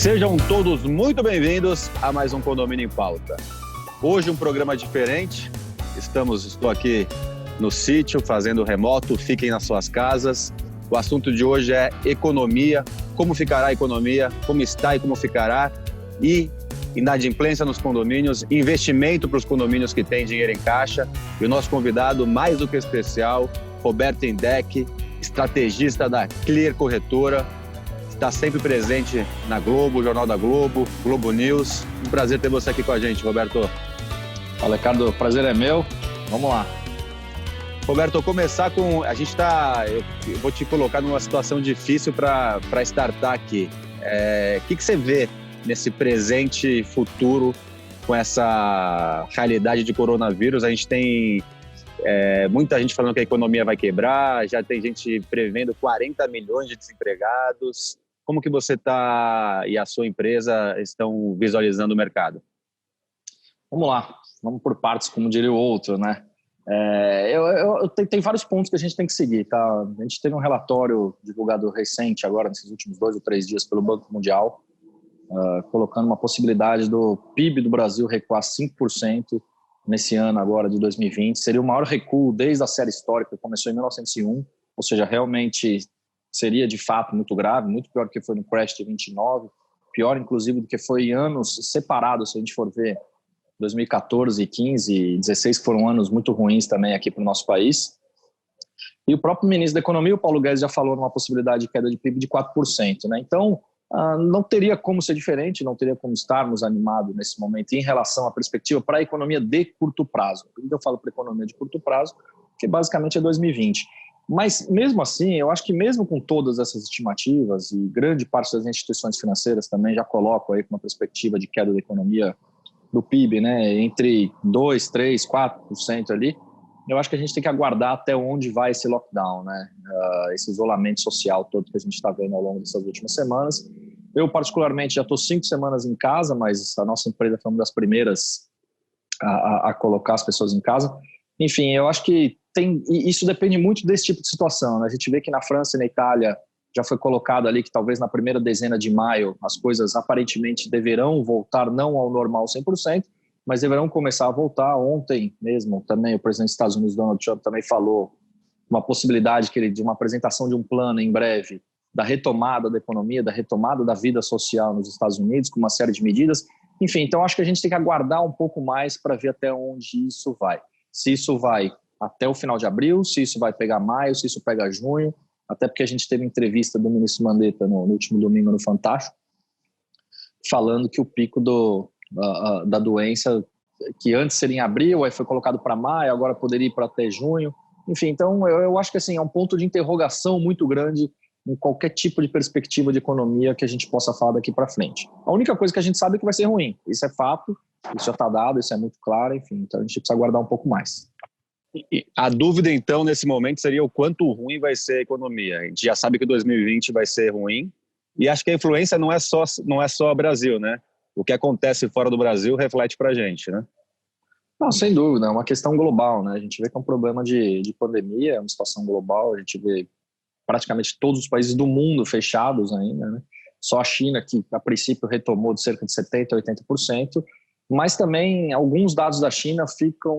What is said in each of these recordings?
Sejam todos muito bem-vindos a mais um Condomínio em Pauta. Hoje um programa diferente. Estou aqui no sítio, fazendo remoto, fiquem nas suas casas. O assunto de hoje é economia, como ficará a economia, como está e como ficará, e inadimplência nos condomínios, investimento para os condomínios que têm dinheiro em caixa. E o nosso convidado, mais do que especial, Roberto Indec, estrategista da Clear Corretora, está sempre presente na Globo, Jornal da Globo, Globo News. Um prazer ter você aqui com a gente, Roberto. Fala, Ricardo, o prazer é meu. Vamos lá. Roberto, começar com... Eu vou te colocar numa situação difícil para startar aqui. O que você vê nesse presente e futuro com essa realidade de coronavírus? A gente tem muita gente falando que a economia vai quebrar, já tem gente prevendo 40 milhões de desempregados. Como que você está e a sua empresa estão visualizando o mercado? Vamos lá, vamos por partes, como diria o outro, né? Tem vários pontos que a gente tem que seguir, tá? A gente teve um relatório divulgado recente, agora nesses últimos 2 ou 3 dias, pelo Banco Mundial, colocando uma possibilidade do PIB do Brasil recuar 5% nesse ano agora de 2020. Seria o maior recuo desde a série histórica, que começou em 1901, ou seja, realmente seria de fato muito grave, muito pior do que foi no crash de 29, pior inclusive do que foi em anos separados, se a gente for ver 2014, 15 e 16, que foram anos muito ruins também aqui para o nosso país. E o próprio ministro da Economia, o Paulo Guedes, já falou numa possibilidade de queda de PIB de 4%, né? Então, não teria como ser diferente, não teria como estarmos animados nesse momento em relação à perspectiva para a economia de curto prazo. Por que eu falo para a economia de curto prazo? Porque basicamente é 2020. Mas mesmo assim, eu acho que mesmo com todas essas estimativas, e grande parte das instituições financeiras também já colocam aí com uma perspectiva de queda da economia do PIB, né, entre 2%, 3%, 4% ali, eu acho que a gente tem que aguardar até onde vai esse lockdown, né, esse isolamento social todo que a gente está vendo ao longo dessas últimas semanas. Eu, particularmente, já estou 5 semanas em casa, mas a nossa empresa foi uma das primeiras a colocar as pessoas em casa. Enfim, eu acho que isso depende muito desse tipo de situação, né? A gente vê que na França e na Itália já foi colocado ali que talvez na primeira dezena de maio as coisas aparentemente deverão voltar não ao normal 100%, mas deverão começar a voltar. Ontem mesmo também o presidente dos Estados Unidos, Donald Trump, também falou uma possibilidade de uma apresentação de um plano em breve da retomada da economia, da retomada da vida social nos Estados Unidos, com uma série de medidas. Enfim, então acho que a gente tem que aguardar um pouco mais para ver até onde isso vai. Se isso vai até o final de abril, se isso vai pegar maio, se isso pega junho, até porque a gente teve entrevista do ministro Mandetta no último domingo no Fantástico, falando que o pico da doença, que antes seria em abril, aí foi colocado para maio, agora poderia ir para até junho. Enfim, então eu acho que assim, é um ponto de interrogação muito grande em qualquer tipo de perspectiva de economia que a gente possa falar daqui para frente. A única coisa que a gente sabe é que vai ser ruim, isso é fato, isso já está dado, isso é muito claro, enfim, então a gente precisa aguardar um pouco mais. E a dúvida, então, nesse momento seria o quanto ruim vai ser a economia. A gente já sabe que 2020 vai ser ruim, e acho que a influência não é só Brasil, né? O que acontece fora do Brasil reflete para a gente, né? Não, sem dúvida, é uma questão global, né? A gente vê que é um problema de pandemia, é uma situação global, a gente vê praticamente todos os países do mundo fechados ainda, né? Só a China, que a princípio retomou de cerca de 70% a 80%, mas também alguns dados da China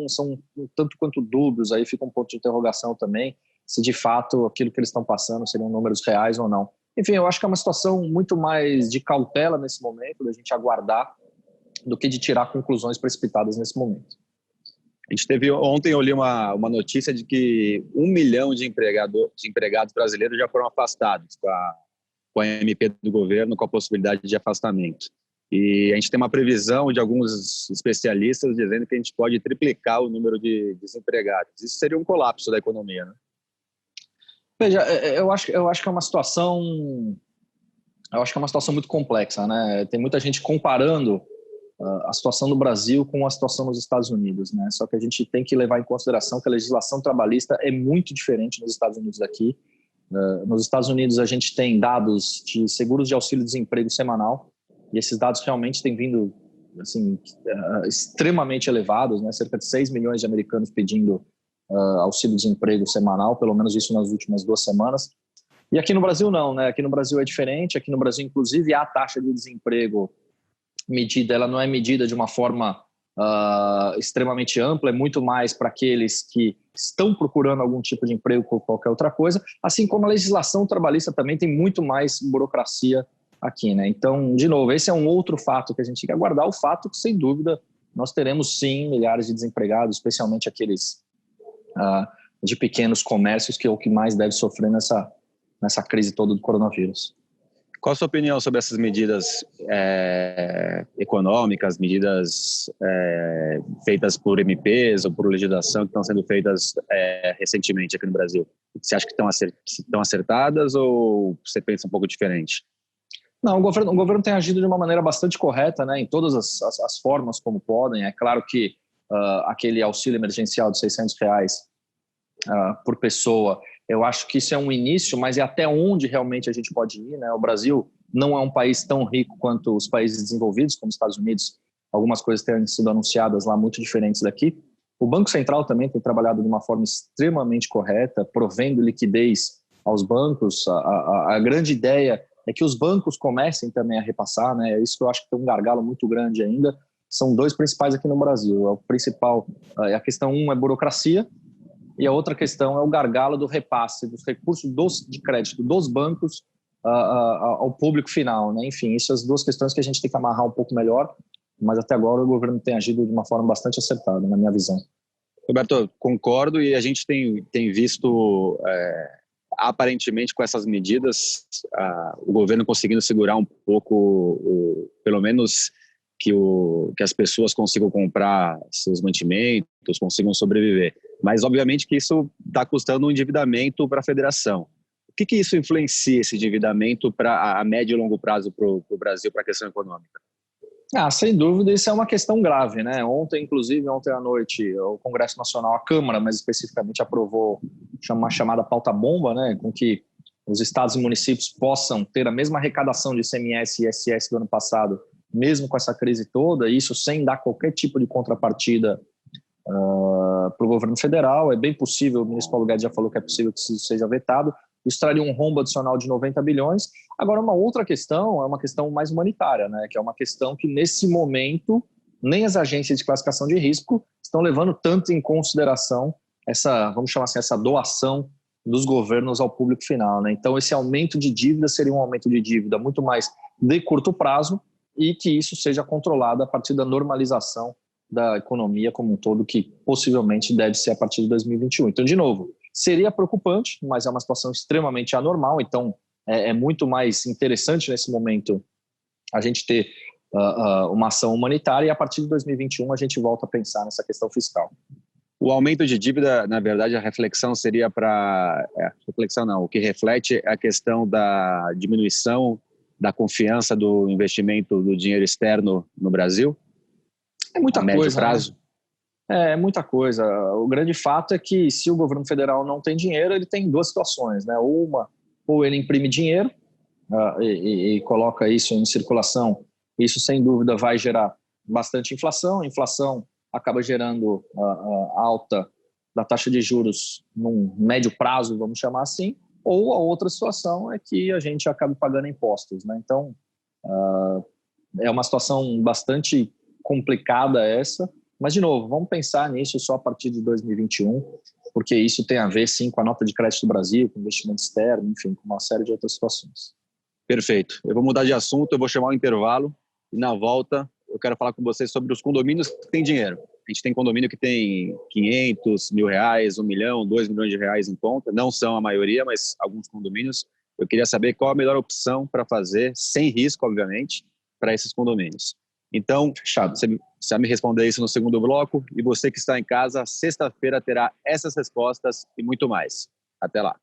são um tanto quanto dúbios, aí fica um ponto de interrogação também, se de fato aquilo que eles estão passando seriam números reais ou não. Enfim, eu acho que é uma situação muito mais de cautela nesse momento, da gente aguardar, do que de tirar conclusões precipitadas nesse momento. Ontem eu li uma notícia de que 1 milhão de empregados brasileiros já foram afastados com a MP do governo, com a possibilidade de afastamento. E a gente tem uma previsão de alguns especialistas dizendo que a gente pode triplicar o número de desempregados. Isso seria um colapso da economia, né? Veja, eu acho que é uma situação muito complexa, né? Tem muita gente comparando a situação do Brasil com a situação nos Estados Unidos, né? Só que a gente tem que levar em consideração que a legislação trabalhista é muito diferente nos Estados Unidos daqui. Nos Estados Unidos a gente tem dados de seguros de auxílio-desemprego semanal, e esses dados realmente têm vindo assim, extremamente elevados, né? Cerca de 6 milhões de americanos pedindo auxílio-desemprego semanal, pelo menos isso nas últimas 2 semanas. E aqui no Brasil não, né? Aqui no Brasil é diferente. Aqui no Brasil, inclusive, a taxa de desemprego medida, ela não é medida de uma forma extremamente ampla, é muito mais para aqueles que estão procurando algum tipo de emprego ou qualquer outra coisa, assim como a legislação trabalhista também tem muito mais burocracia aqui, né? Então, de novo, esse é um outro fato que a gente tem que aguardar, o fato que, sem dúvida, nós teremos sim milhares de desempregados, especialmente aqueles de pequenos comércios, que é o que mais deve sofrer nessa crise toda do coronavírus. Qual a sua opinião sobre essas medidas econômicas, medidas feitas por MPs ou por legislação que estão sendo feitas recentemente aqui no Brasil? Você acha que estão acertadas ou você pensa um pouco diferente? Não, o governo tem agido de uma maneira bastante correta, né, em todas as formas como podem. É claro que aquele auxílio emergencial de R$600 por pessoa, eu acho que isso é um início, mas é até onde realmente a gente pode ir, né? O Brasil não é um país tão rico quanto os países desenvolvidos, como os Estados Unidos. Algumas coisas têm sido anunciadas lá muito diferentes daqui. O Banco Central também tem trabalhado de uma forma extremamente correta, provendo liquidez aos bancos. A grande ideia é que os bancos comecem também a repassar, né? É isso que eu acho que tem um gargalo muito grande ainda. São dois principais aqui no Brasil. O principal, a questão é burocracia, e a outra questão é o gargalo do repasse dos recursos de crédito dos bancos ao público final, né? Enfim, essas duas questões que a gente tem que amarrar um pouco melhor, mas até agora o governo tem agido de uma forma bastante acertada, na minha visão. Roberto, concordo, e a gente tem visto, aparentemente, com essas medidas, o governo conseguindo segurar um pouco, pelo menos que as pessoas consigam comprar seus mantimentos, consigam sobreviver. Mas, obviamente, que isso está custando um endividamento para a federação. O que isso influencia, esse endividamento, a médio e longo prazo para o Brasil, para a questão econômica? Sem dúvida, isso é uma questão grave, né? Ontem à noite, o Congresso Nacional, a Câmara, mais especificamente, aprovou uma chamada pauta-bomba, né? Com que os estados e municípios possam ter a mesma arrecadação de ICMS e ISS do ano passado, mesmo com essa crise toda, isso sem dar qualquer tipo de contrapartida para o governo federal. É bem possível, o ministro Paulo Guedes já falou que é possível que isso seja vetado. Isso traria um rombo adicional de 90 bilhões. Agora, uma outra questão é uma questão mais humanitária, né? Que é uma questão que, nesse momento, nem as agências de classificação de risco estão levando tanto em consideração essa, vamos chamar assim, essa doação dos governos ao público final, né? Então, esse aumento de dívida seria um aumento de dívida muito mais de curto prazo, e que isso seja controlado a partir da normalização da economia como um todo, que possivelmente deve ser a partir de 2021. Então, de novo, seria preocupante, mas é uma situação extremamente anormal. Então, é muito mais interessante nesse momento a gente ter uma ação humanitária, e a partir de 2021 a gente volta a pensar nessa questão fiscal. O aumento de dívida, na verdade, a reflexão seria o que reflete a questão da diminuição da confiança do investimento do dinheiro externo no Brasil? É muita coisa, médio prazo? Né? É muita coisa. O grande fato é que, se o governo federal não tem dinheiro, ele tem duas situações, né? Ou ele imprime dinheiro e coloca isso em circulação. Isso, sem dúvida, vai gerar bastante inflação. A inflação acaba gerando alta da taxa de juros num médio prazo, vamos chamar assim. Ou a outra situação é que a gente acabe pagando impostos, né? Então, é uma situação bastante complicada essa, mas, de novo, vamos pensar nisso só a partir de 2021, porque isso tem a ver, sim, com a nota de crédito do Brasil, com investimento externo, enfim, com uma série de outras situações. Perfeito. Eu vou mudar de assunto, eu vou chamar um intervalo, e na volta eu quero falar com vocês sobre os condomínios que têm dinheiro. A gente tem condomínio que tem 500 mil reais, 1 milhão, 2 milhões de reais em conta. Não são a maioria, mas alguns condomínios. Eu queria saber qual a melhor opção para fazer, sem risco, obviamente, para esses condomínios. Então, fechado. Você vai me responder isso no segundo bloco. E você que está em casa, sexta-feira terá essas respostas e muito mais. Até lá.